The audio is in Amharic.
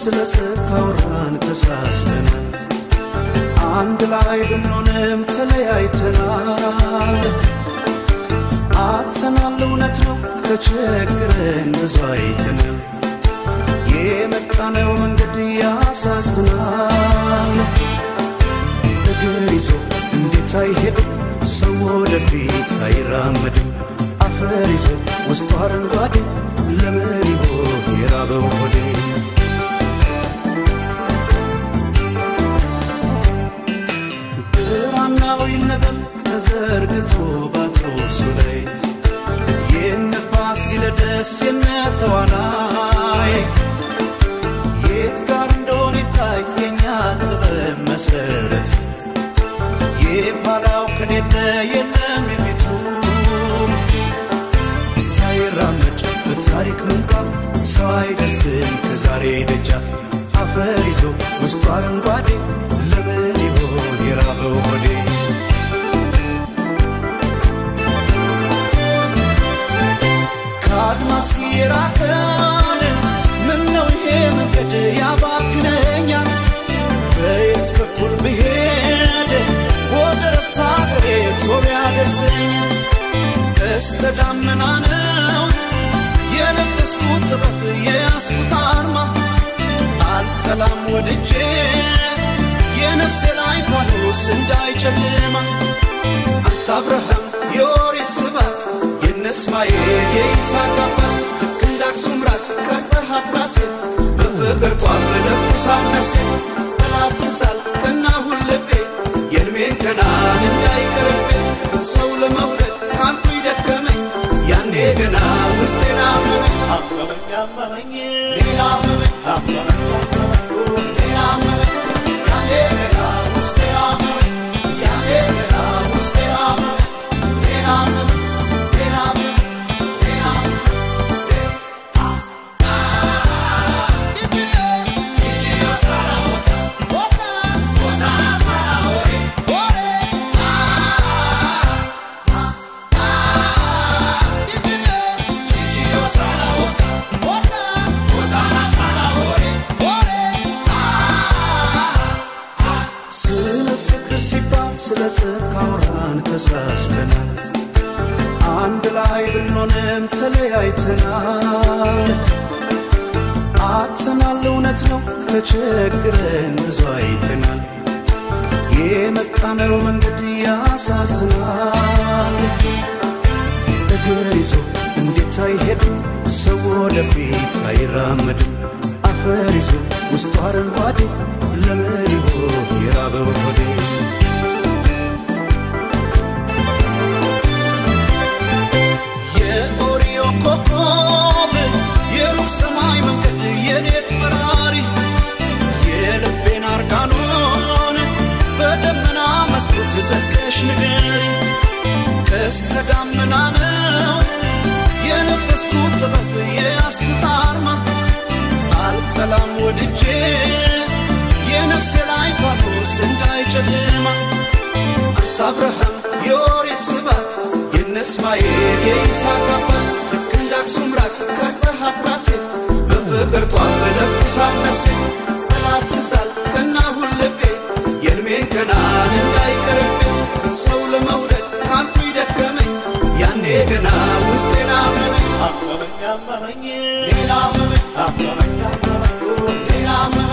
ስለጸካውራን ተሳስተናል አንድ ላይ ብንሆንም ተለያይተናል አጥተናል እውነት ነው ተቸግረን ብዙ አይተናል የመጣነው መንገድ ያሳዝናል እግር ይዞ እንዴት አይሄድም ሰው ወደፊት አይራመድም አፈር ይዞ ውስጡ አረንጓዴ ለምን ይሆን የራበው ሆዴ ብራናው ይነበብ ተዘርግቶ ባትሮሱ ላይ የነፋስ ይለደስ የነተዋናይ የት ጋር እንደሆነ ይታየኛ ጥበብ መሰረት የባላው ከሌለ የለም የፊቱ ሳይራመድ በታሪክ ምንጣፍ ሰው አይደርስም ከዛሬ ደጃፍ አፈር ይዞ ውስጡ አረንጓዴ ለምን ይሆን የራበው ሆዴ ከአድማስ የራቀን ምነው ይሄ መንገድ ያባክነኛል በየት በኩል ብሄድ ወደ ረፍታ ሀገሬ ቶሎ ያደርሰኛል ቀስተ ደመና ነው የለበስኩት ጥበብ የያዝኩት አርማ አልጠላም ወድጄ የነፍሴ ላይ ፋኖስ እንዳይጨልማ አንተ አብርሃም የኦሪት ስባት የነስማኤል የይስሐቅ አባት እንደ አክሱም ራስ ቀርጸሃት ራሴን በፍቅር ጧፍ ለኩሳት ነፍሴን ጠላት ትዛል ቀናሁን ልቤ የእድሜን ገናን እንዳይቀርብኝ ሰው ለመውደድ ካንቱ ይደከመኝ ያኔ ገና ውስጤን አመመኝ አመመኝ ሌላ አመመኝ ሌላ አመመኝ ያኔ ገና ውስጤን አመመኝ ያኔ ገና ውስጤን አመመኝ ሌላ አመመኝ ሌላ አመመኝ ሌላ ስለጸካውራን ተሳስተናል አንድ ላይ ብንሆንም ተለያይተናል አጥተናል እውነት ነው ተቸግረን ብዙ አይተናል የመጣነው መንገድ ያሳዝናል እግር ይዞ እንዴት አይሄድም ሰው ወደፊት አይራመድም አፈር ይዞ ውስጡ አረንጓዴ ለምን ይሆን የራበው ሆዴ ኮኮብ የሩቅ ሰማይ መንገድ የሌት በራሪ የልቤን አርጋኖን በደመና መስኮት ዘልቀሽ ንገሪ ቀስተ ደመና ነው የለበስኩት ጥበብ የያዝኩት አርማ አልጠላም ወድጄ የነፍሴ ላይ ፋኖስ እንዳይጨልማ አንተ አብርሃም የኦሪት ስባት የነስማኤል የይስሐቅ አባት እንደ አክሱም ራስ ቀርጸሃት ራሴን በፍቅር ጧፍ ለኩሳት ነፍሴን ጠላት ትዛል ቀናሁን ልቤ የእድሜን ገናን እንዳይቀርብኝ ሰው ለመውደድ ካንቱ ይደከመኝ ያኔ ገና ውስጤን አመመኝ ሌላ አመመኝ ሌላ አመመኝ ሌላ አመመኝ